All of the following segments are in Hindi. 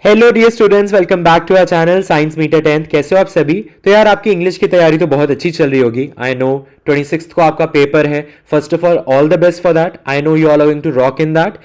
Hello dear students, welcome back to our channel science meter 10th। कैसे हो आप सभी? तो यार आपकी इंग्लिश की तैयारी तो बहुत अच्छी चल रही होगी। आई नो 26th को आपका पेपर है। First of all the best for that. I know you are going to rock in that.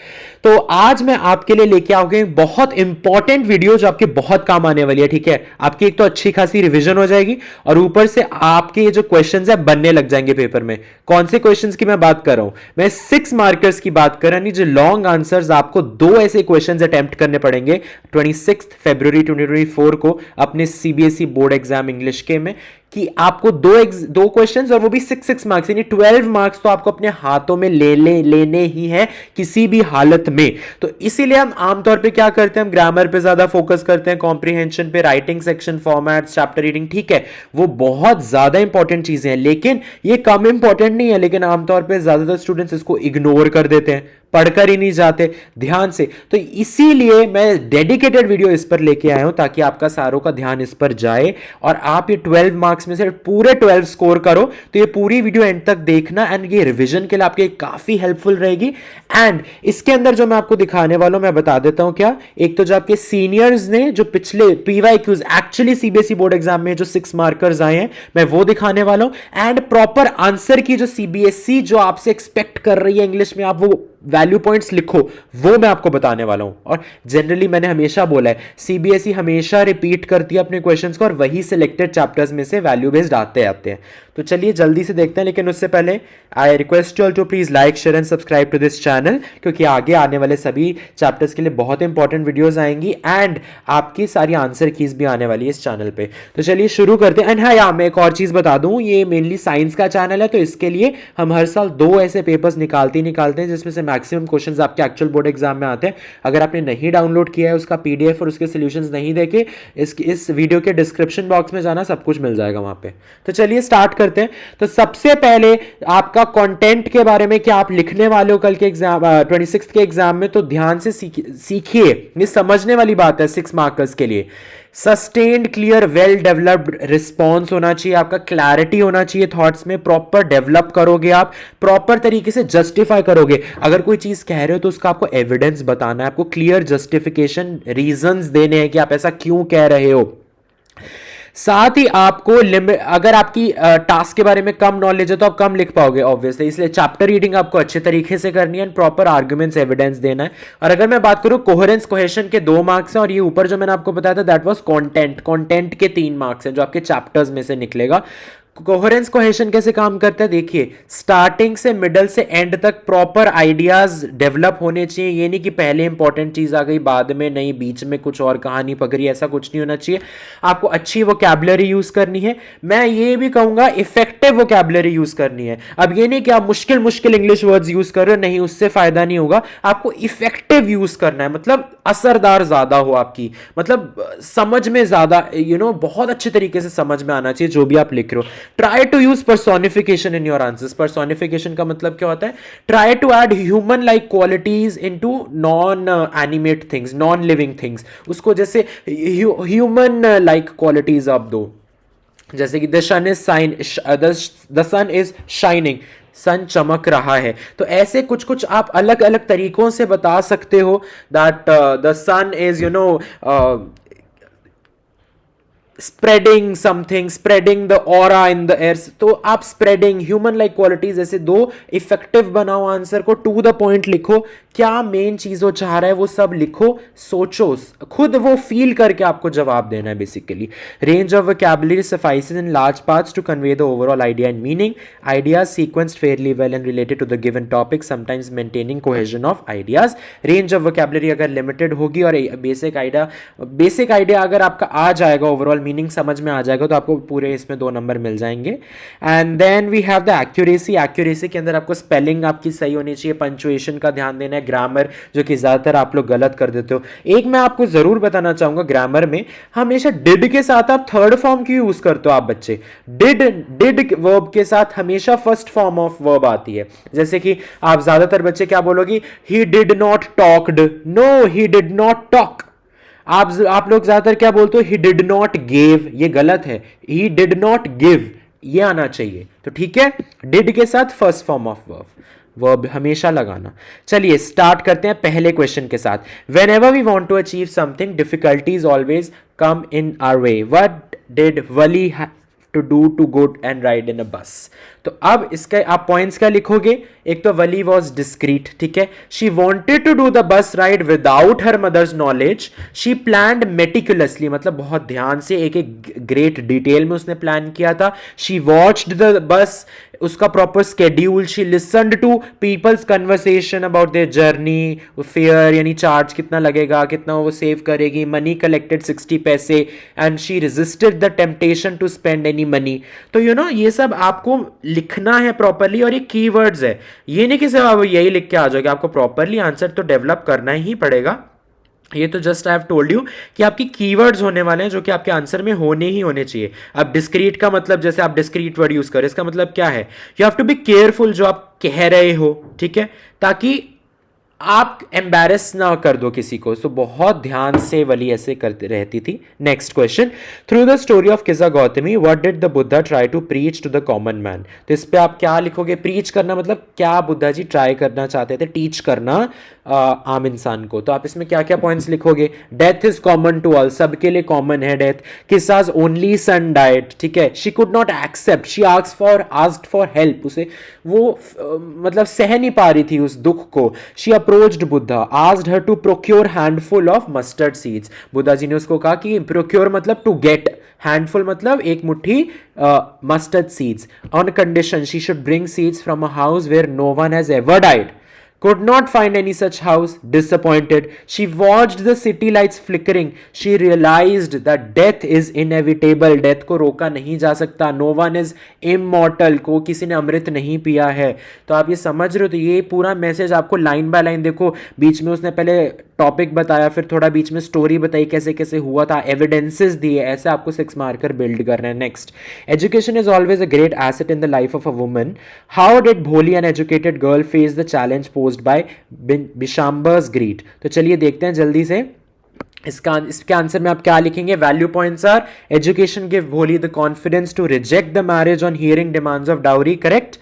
तो आज मैं आपके लिए लेके आऊंगा एक बहुत इंपॉर्टेंट वीडियो जो आपके बहुत काम आने वाली है। ठीक है, आपकी एक तो अच्छी खासी रिवीजन हो जाएगी और ऊपर से आपके ये जो क्वेश्चंस है बनने लग जाएंगे पेपर में। कौन से क्वेश्चंस की मैं बात कर रहा हूं? मैं 6 मार्कर्स की बात कर रहा हूं। जो लॉन्ग आंसर्स आपको दो ऐसे क्वेश्चंस अटेम्प्ट करने पड़ेंगे 26 फरवरी 2024 को अपने सीबीएसई बोर्ड एग्जाम इंग्लिश के में, कि आपको दो क्वेश्चंस और वो भी 6 मार्क्स, यानी 12 मार्क्स तो आपको अपने हाथों में लेने ही है किसी भी हालत में। तो इसीलिए हम आमतौर पे क्या करते हैं, हम ग्रामर पे ज्यादा फोकस करते हैं, कॉम्प्रिहेंशन पे, writing section, format, chapter reading. ठीक है, वो बहुत ज्यादा इंपॉर्टेंट चीजें हैं, लेकिन ये कम इंपॉर्टेंट नहीं है। लेकिन आमतौर पर ज्यादातर स्टूडेंट्स इसको इग्नोर कर देते हैं, पढ़कर ही नहीं जाते ध्यान से। तो इसीलिए मैं डेडिकेटेड वीडियो इस पर लेके आया हूं ताकि आपका सारों का ध्यान इस पर जाए और आप ये 12 मार्क्स में से पूरे 12 स्कोर करो। तो ये पूरी वीडियो एंड तक देखना एंड ये रिवीजन के लिए आपके काफी हेल्पफुल रहेगी। एंड इसके अंदर जो मैं आपको दिखाने वाला हूं, मैं बता देता हूं क्या। एक तो जो आपके सीनियर्स ने जो पिछले PYQs actually CBSE board exam में जो 6 मार्कर्स आए हैं, मैं वो दिखाने वाला हूं। एंड प्रॉपर आंसर की जो सीबीएसई जो आपसे एक्सपेक्ट कर रही है इंग्लिश में, आप वो वैल्यू पॉइंट्स लिखो, वो मैं आपको बताने वाला हूं। और जनरली मैंने हमेशा बोला है, सीबीएसई हमेशा रिपीट करती है अपने क्वेश्चंस को और वही सिलेक्टेड चैप्टर्स में से वैल्यू बेस्ड आते हैं। तो चलिए जल्दी से देखते हैं, लेकिन उससे पहले I request you all to please like, share and subscribe to this channel, क्योंकि आगे आने वाले सभी चैप्टर्स के लिए बहुत इंपॉर्टेंट वीडियोस आएंगी एंड आपकी सारी आंसर कीज भी आने वाली है इस चैनल पे। तो चलिए शुरू करते हैं। एंड हाँ यार, मैं एक और चीज बता दूं, ये मेनली साइंस का चैनल है, तो इसके लिए हम हर साल 2 ऐसे पेपर्स निकालते हैं जिसमें से मैक्सिमम क्वेश्चंस आपके एक्चुअल बोर्ड एग्जाम में आते हैं। अगर आपने नहीं डाउनलोड किया है उसका पीडीएफ और उसके सॉल्यूशंस नहीं देखे, इस वीडियो के डिस्क्रिप्शन बॉक्स में जाना, सब कुछ मिल जाएगा वहां पे। तो चलिए स्टार्ट करते हैं। तो सबसे पहले आपका कंटेंट के बारे में, क्या आप लिखने वाले हो कल के एग्जाम 26 के एग्जाम में, तो ध्यान से सीखिए। ये समझने वाली बात है 6 मार्कर्स के लिए। Sustained, clear, well developed response होना चाहिए आपका, क्लैरिटी होना चाहिए थॉट्स में, प्रॉपर डेवलप करोगे आप, प्रॉपर तरीके से जस्टिफाई करोगे। अगर कोई चीज कह रहे हो तो उसका आपको एविडेंस बताना है, आपको क्लियर जस्टिफिकेशन, रीजंस देने हैं कि आप ऐसा क्यों कह रहे हो। साथ ही आपको लिमिट, अगर आपकी टास्क के बारे में कम नॉलेज है तो आप कम लिख पाओगे ऑब्वियसली, इसलिए चैप्टर रीडिंग आपको अच्छे तरीके से करनी है, प्रॉपर आर्गुमेंट्स, एविडेंस देना है। और अगर मैं बात करूं कोहेरेंस, कोहेशन के 2 मार्क्स हैं और ये ऊपर जो मैंने आपको बताया था दैट वाज कंटेंट के 3 मार्क्स हैं जो आपके चैप्टर्स में से निकलेगा। कोहेरेंस कोहेशन कैसे काम करता है देखिए, स्टार्टिंग से मिडल से एंड तक प्रॉपर आइडियाज डेवलप होने चाहिए। ये नहीं कि पहले इंपॉर्टेंट चीज आ गई बाद में नहीं, बीच में कुछ और कहानी पकड़ी, ऐसा कुछ नहीं होना चाहिए। आपको अच्छी वोकैबुलरी यूज करनी है। मैं ये भी कहूंगा इफेक्टिव वोकैबुलरी यूज करनी है। अब ये नहीं कि आप मुश्किल मुश्किल इंग्लिश वर्ड्स यूज कर रहे हो, नहीं, उससे फायदा नहीं होगा। आपको इफेक्टिव यूज करना है, मतलब असरदार ज्यादा हो आपकी, मतलब समझ में ज्यादा, बहुत अच्छे तरीके से समझ में आना चाहिए जो भी आप लिख रहे हो। Try to use personification in your answers. Personification का मतलब क्या होता है? Try to add human like qualities into non animate things, non living things. उसको जैसे ह्यूमन लाइक क्वालिटीज आप दो, जैसे कि the sun is shining, sun चमक रहा है। तो ऐसे कुछ कुछ आप अलग अलग तरीकों से बता सकते हो that the sun is spreading something, spreading the aura in the air. तो आप स्प्रेडिंग, ह्यूमन लाइक क्वालिटीज, ऐसे 2 इफेक्टिव बनाओ आंसर को, टू द पॉइंट लिखो, क्या मेन चीज वो चाह रहा है वो सब लिखो, सोचो, खुद वो फील करके आपको जवाब देना है basically. Range of vocabulary suffices in large parts to convey the overall idea and meaning. Ideas sequenced fairly well and related to the given topic, sometimes maintaining cohesion of ideas. Range of vocabulary अगर लिमिटेड होगी और बेसिक आइडिया अगर आपका आ जाएगा, ओवरऑल मीनिंग समझ में आ जाएगा, तो आपको पूरे इसमें 2 नंबर मिल जाएंगे। And then we have the accuracy. Accuracy के अंदर आपको स्पेलिंग आपकी सही होनी चाहिए, पंचुएशन का ध्यान देना है, ग्रामर जो कि ज्यादातर आप लोग गलत कर देते हो। एक मैं आपको जरूर बताना चाहूंगा, ग्रामर में हमेशा डिड के साथ आप थर्ड फॉर्म क्यों यूज करते हो आप बच्चे? डिड वर्ब के साथ हमेशा फर्स्ट फॉर्म ऑफ वर्ब आती है। जैसे कि आप ज्यादातर बच्चे क्या बोलोगे? He did not talked. No, he did not talk. आप लोग ज्यादातर क्या बोलते हो? He did not give. ये गलत है, ही डिड नॉट गिव ये आना चाहिए। तो ठीक है, डिड के साथ first form of verb. Verb हमेशा लगाना। चलिए स्टार्ट करते हैं पहले क्वेश्चन के साथ। Whenever we want to achieve something difficulties always come in our way, what did Valli to do to go and ride in a bus. तो अब इसके आप पॉइंट्स क्या लिखोगे? एक तो वली वॉज डिस्क्रीट, ठीक है, she wanted to do the bus ride without her mother's knowledge, she plan meticulously, मतलब बहुत ध्यान से एक एक ग्रेट डिटेल में उसने प्लान किया था। शी वॉच्ड द बस, उसका proper schedule, she listened to people's conversation about their journey, fare यानी चार्ज कितना लगेगा, कितना वो सेव करेगी, मनी कलेक्टेड 60 पैसे, and she resisted the temptation to spend any money. तो ये सब आपको लिखना है प्रॉपरली, और ये कीवर्ड्स है, ये नहीं कि सिर्फ आप यही लिख के आ जाओगे, आपको प्रॉपरली आंसर तो डेवलप करना ही पड़ेगा। ये तो just I have told you कि आपकी कीवर्ड्स होने वाले हैं जो कि आपके आंसर में होने ही होने चाहिए। अब डिस्क्रीट का मतलब, जैसे आप डिस्क्रीट वर्ड यूज करें, इसका मतलब क्या है? You have to be careful जो आप कह रहे हो, ठीक है, ताकि आप एम्बैरेस ना कर दो किसी को। तो बहुत ध्यान से वली ऐसे करती रहती थी। Next question, through the story of Kisa Gotami what did the Buddha try to preach to the common man. तो इस पे आप क्या लिखोगे? प्रीच करना मतलब क्या बुद्धा जी ट्राई करना चाहते थे, टीच करना आम इंसान को। तो आप इसमें क्या क्या पॉइंट्स लिखोगे? Death is common to all, सबके लिए कॉमन है death. Kisa's only son died, ठीक है, she could not accept, she asked for help, उसे वो मतलब सह नहीं पा रही थी उस दुख को। She approached Buddha, asked her to procure handful of mustard seeds, Buddha ji ने उसको कहा कि प्रोक्योर मतलब टू गेट, हैंडफुल मतलब एक मुट्ठी mustard seeds, on condition she should bring seeds from a house where no one has ever died. Could not find any such house. Disappointed, she watched the city lights flickering. She realized that death is inevitable. Death को रोका नहीं जा सकता. No one is immortal. को किसी ने अमृत नहीं पिया है। तो आप ये समझ रहे हो? तो ये पूरा मैसेज आपको लाइन बाय लाइन देखो, बीच में उसने पहले टॉपिक बताया, फिर थोड़ा बीच में स्टोरी बताई कैसे कैसे हुआ था, एविडेंसेस दिए, ऐसे आपको 6 मार्कर बिल्ड करना है। Next, education is always a great asset in the life of a woman. How did Bholi an educated girl face the challenge posed by Bishamber's greed. तो चलिए देखते हैं जल्दी से इसके आंसर में आप क्या लिखेंगे? Value points are, education give Bholi the confidence to reject the marriage on hearing demands of dowry, correct.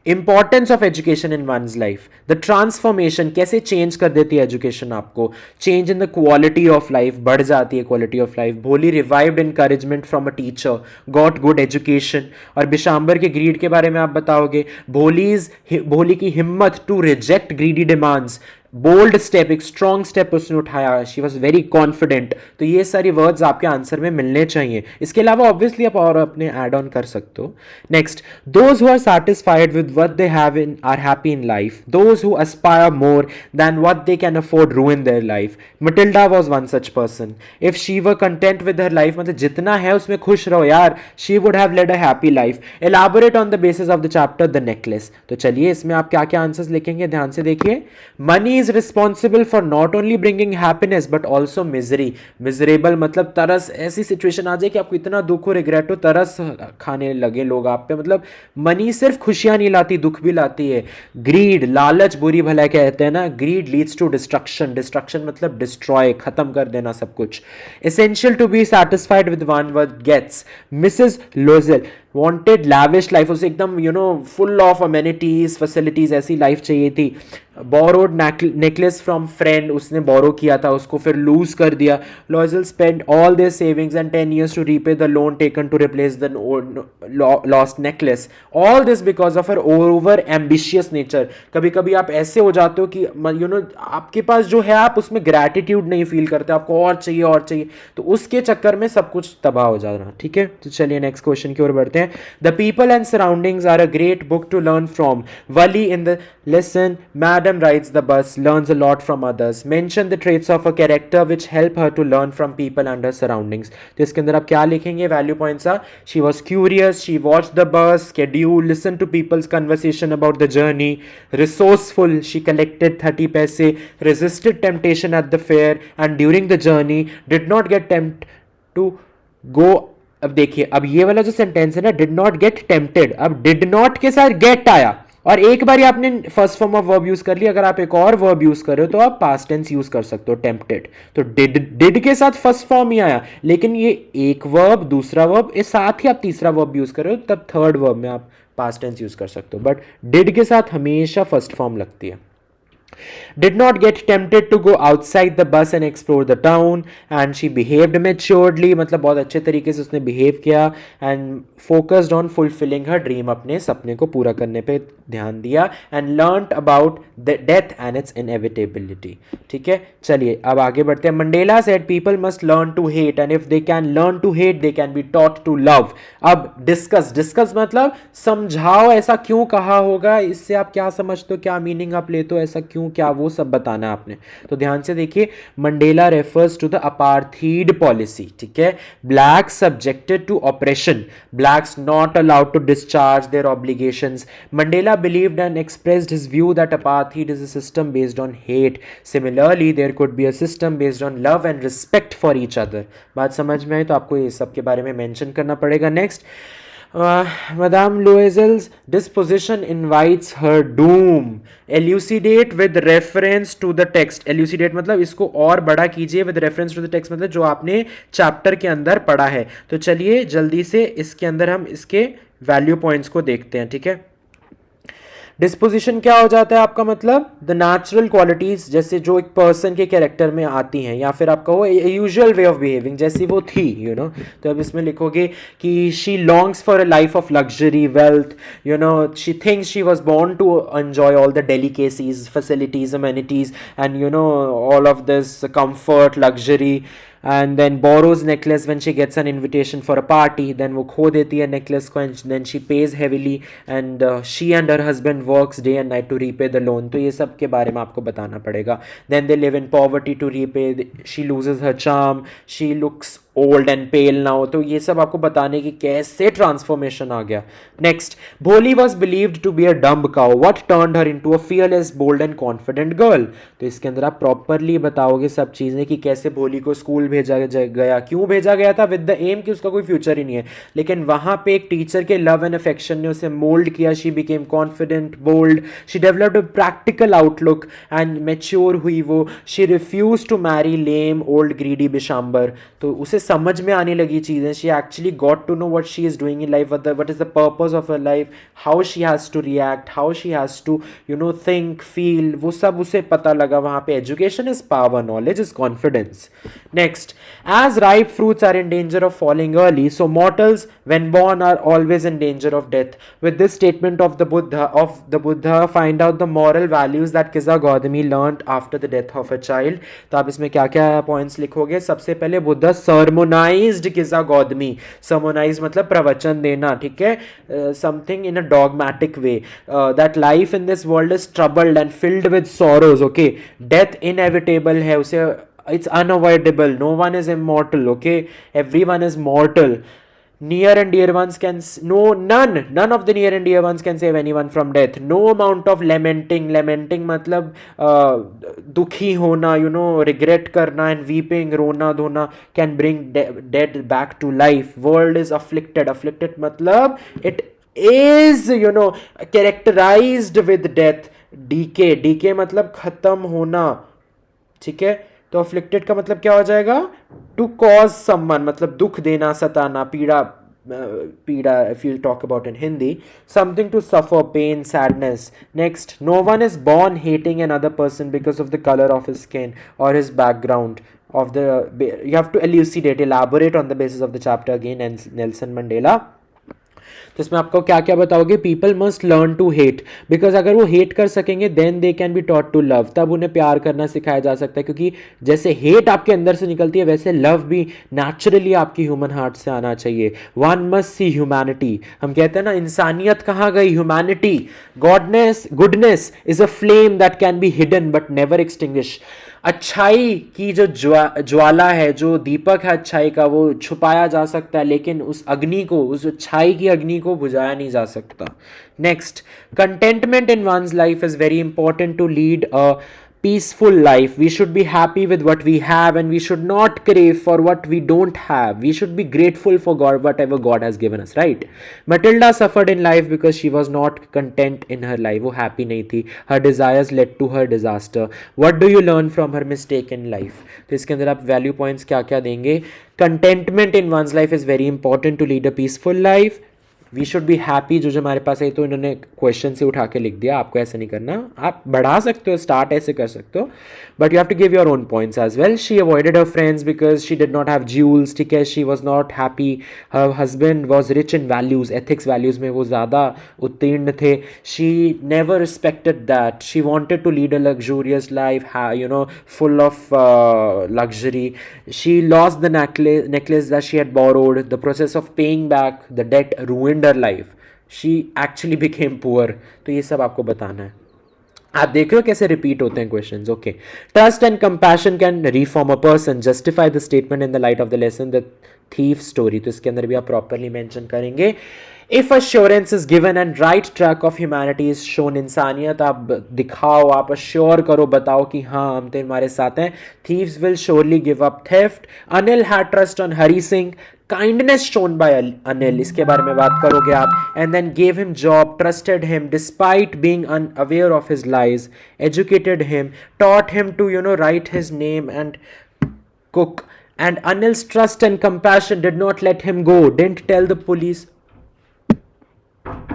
Importance of education in one's life, the transformation, कैसे चेंज कर देती है एजुकेशन आपको, change in the quality of life, बढ़ जाती है quality of life. Bholi revived encouragement from a teacher, got good education. और बिशाम्बर के ग्रीड के बारे में आप बताओगे, भोली की हिम्मत to reject greedy demands, bold step, एक स्ट्रॉन्ग स्टेप उसने उठाया, शी वॉज वेरी कॉन्फिडेंट। तो ये सारी वर्ड्स आपके आंसर में मिलने चाहिए। इसके अलावा ऑब्वियसली आप और अपने एड ऑन कर सकते हो। Next, those who are satisfied with what they have in are happy in life, those who aspire more than what they can afford ruin their life. Matilda was one such person. If she were content with her life, मतलब जितना है उसमें खुश रहो यार, she would have led a happy life. Elaborate on the basis of the chapter the necklace. तो चलिए इसमें आप क्या क्या आंसर्स लिखेंगे, ध्यान से देखिए। Money is responsible for not only bringing happiness but also misery. Miserable मतलब तरस, ऐसी सिचुएशन आ जाए कि आपको इतना दुख हो, रिग्रेट हो, तरस खाने लगे लोग आप पे। मतलब मनी सिर्फ खुशियां नहीं लाती, दुख भी लाती है। ग्रीड, लालच बुरी भला कहते हैं ना, greed leads to destruction, destruction मतलब डिस्ट्रॉय, खत्म कर देना सब कुछ। Essential to be satisfied with one what gets. Mrs. Lozel wanted lavish life, उसे एकदम फुल ऑफ अमेनिटीज, फैसिलिटीज, ऐसी लाइफ चाहिए थी। बोरोड नेकलेस फ्रॉम फ्रेंड, उसने बोरो किया था उसको, फिर लूज कर दिया। Loisel spend all their savings and 10 years to repay the loan taken to replace the lost necklace. All this because of her over ambitious nature. कभी कभी आप ऐसे हो जाते हो कि आपके पास जो है आप उसमें ग्रैटिट्यूड नहीं फील करते, आपको और चाहिए और चाहिए, तो उसके चक्कर में सब कुछ तबाह हो जाना। ठीक है, तो चलिए नेक्स्ट क्वेश्चन की ओर बढ़ते हैं। The people and surroundings are a great book to learn from. Valli in the lesson Madam rides the bus, learns a lot from others. Mention the traits of a character which help her to learn from people and her surroundings. तो इसके अंदर आप क्या लिखेंगे? Value points are, she was curious, she watched the bus, schedule, listened to people's conversation about the journey, resourceful, she collected 30 paise, resisted temptation at the fair and during the journey, did not get tempted to go। अब देखिए, अब ये वाला जो सेंटेंस है ना, डिड नॉट गेट टेम्प्टेड, अब डिड नॉट के साथ गेट आया और एक बार आपने first form of verb use कर लिया। अगर आप एक और वर्ब यूज कर रहे हो तो आप पास्ट टेंस यूज कर सकते हो, टेम्प्टेड। तो डिड के साथ फर्स्ट फॉर्म ही आया, लेकिन ये एक वर्ब दूसरा वर्ब, इस साथ ही आप तीसरा वर्ब यूज कर रहे हो, तब थर्ड वर्ब में आप पास्ट टेंस यूज कर सकते हो, बट डिड के साथ हमेशा फर्स्ट फॉर्म लगती है. Did not get tempted to go outside the bus and explore the town, and she behaved maturely, मतलब बहुत अच्छे तरीके से उसने behave किया, and focused on fulfilling her dream, अपने सपने को पूरा करने पे ध्यान दिया, and learnt about the death and its inevitability. ठीक है, चलिए अब आगे बढ़ते हैं. Mandela said people must learn to hate, and if they can learn to hate they can be taught to love. अब डिस्कस मतलब समझाओ ऐसा क्यों कहा होगा, इससे आप क्या समझते हो, क्या मीनिंग आप लेते हो, ऐसा क्यों, क्या, वो सब बताना है आपने. तो ध्यान से देखिए, Mandela refers to the apartheid policy. ठीक है, blacks subjected to oppression, blacks not allowed to discharge their obligations. Mandela believed and expressed his view that apartheid is a system based on hate. Similarly, there could be a system based on love and respect for each other. बात समझ में आई तो आपको ये सब के बारे में मेंशन करना पड़ेगा. Next, Madame Loisel's disposition invites her doom. Elucidate with reference to the text. Elucidate मतलब इसको और बड़ा कीजिए, with reference to the text मतलब जो आपने चैप्टर के अंदर पढ़ा है. तो चलिए जल्दी से इसके अंदर हम इसके वैल्यू पॉइंट्स को देखते हैं. ठीक है, डिस्पोजिशन क्या हो जाता है आपका, मतलब द नेचुरल क्वालिटीज, जैसे जो एक पर्सन के कैरेक्टर में आती हैं, या फिर आप कहो यूजुअल वे ऑफ बिहेविंग जैसी वो थी, यू नो. तो अब इसमें लिखोगे कि she longs for a life of luxury, wealth, you know, she thinks she was born to enjoy all the delicacies, facilities, amenities, and you know all of this comfort, luxury. And then borrows necklace when she gets an invitation for a party, then वो खो देती है necklace को, and then she pays heavily, and she and her husband works day and night to repay the loan. तो ये सब के बारे में आपको बताना पड़ेगा. Then they live in poverty to repay, she loses her charm, she looks old and pale now. तो ये सब आपको बताने की कैसे ट्रांसफॉर्मेशन आ गया. Next, Bholi was believed to be a dumb cow, what turned her into a fearless, bold and confident girl. तो इसके अंदर आप प्रॉपरली बताओगे सब चीजें कि कैसे भोली को स्कूल भेजा गया, क्यों भेजा गया था, विद द एम कि उसका कोई फ्यूचर ही नहीं है, लेकिन वहां पे एक टीचर के लव एंड अफेक्शन ने उसे मोल्ड किया. She became confident, bold, she developed a practical outlook and mature हुई वो. She refuse to marry lame old greedy Bishamber. तो उसे समझ में आने लगी चीजें. She actually got to know what she is doing in life, what is the purpose of her life, how she has to react, how she has to you know think, feel, वो सब उसे पता लगा वहां पे. Education is power, knowledge is confidence. Next, as ripe fruits are in danger of falling early, so mortals when born are always in danger of death. With this statement of the Buddha find out the moral values that Kisa Gotami learned after the death of a child. तो आप इसमें क्या क्या पॉइंट्स लिखोगे. सबसे पहले बुद्धा sermonized किजा गौतमी. sermonize मतलब प्रवचन देना. ठीक है, something in a dogmatic way, that life in this world is troubled and filled with sorrows. Okay, death inevitable है, उसे it's unavoidable, no one is immortal. Okay, everyone is mortal. Near and dear ones can none of the near and dear ones can save anyone from death. No amount of lamenting मतलब दुखी होना, you know, regret करना, and weeping, रोना धोना, can bring dead back to life. World is afflicted मतलब it is, you know, characterized with death. decay मतलब खत्म होना. ठीक है, तो अफ्लिक्टेड का मतलब क्या हो जाएगा, टू कॉज समवन मतलब दुख देना, सताना, पीड़ा if you talk about in Hindi, something to suffer, pain, sadness. Next, no one is born hating another person because of the color of his skin or his background of the, you have to elaborate on the basis of the chapter again, and Nelson Mandela. तो इसमें आपको क्या क्या बताओगे, people must learn to hate, because अगर वो हेट कर सकेंगे then they can be taught to love, तब उन्हें प्यार करना सिखाया जा सकता है. क्योंकि जैसे हेट आपके अंदर से निकलती है वैसे लव भी नेचुरली आपकी ह्यूमन हार्ट से आना चाहिए. One must see humanity. हम कहते हैं ना, इंसानियत कहाँ गई, humanity. Goodness is a flame that can be hidden but never extinguish. अच्छाई की जो ज्वाला है, जो दीपक है अच्छाई का, वो छुपाया जा सकता है, लेकिन उस अग्नि को, उस अच्छाई की अग्नि को बुझाया नहीं जा सकता. Next, contentment in one's life is very important to lead a peaceful life. We should be happy with what we have, and we should not crave for what we don't have. We should be grateful for God, whatever God has given us, right? Matilda suffered in life because she was not content in her life. वो happy नहीं थी. Her desires led to her disaster. What do you learn from her mistake in life? तो इसके अंदर आप value points क्या क्या देंगे. Contentment in one's life is very important to lead a peaceful life. We should be happy. जो हमारे पास है तो इन्होंने क्वेश्चन से उठा के लिख दिया, आपको ऐसे नहीं करना, आप बढ़ा सकते हो, स्टार्ट ऐसे कर सकते हो, but you have to give your own points as well. She avoided her friends because she did not have jewels, ठीक है, she was not happy, her husband was rich in values, ethics values में वो ज़्यादा उत्तीर्ण थे, she never respected that, she wanted to lead a luxurious life, you know, full of luxury. She lost the necklace that she had borrowed. The process of paying back the debt ruined her life. She actually became poor. तो ये सब आपको बताना है। आप देख रहे हो कैसे रिपीट होते हैं questions. Okay, trust and compassion can reform a person, justify the statement in the light of the lesson the thief story. तो इसके अंदर भी आप प्रॉपरली मेंशन करेंगे। If assurance is given and right track of humanity is shown, इंसानियत आप दिखाओ, आप अश्योर करो, बताओ कि हाँ हम तो हमारे साथ हैं। Thieves will surely give up theft. Anil had trust on Hari Singh, kindness shown by Anil, इसके बारे में बात करोगे आप। And then gave him job, trusted him despite being unaware of his lies, educated him, taught him to write his name and cook. And Anil's trust and compassion did not let him go, didn't tell the police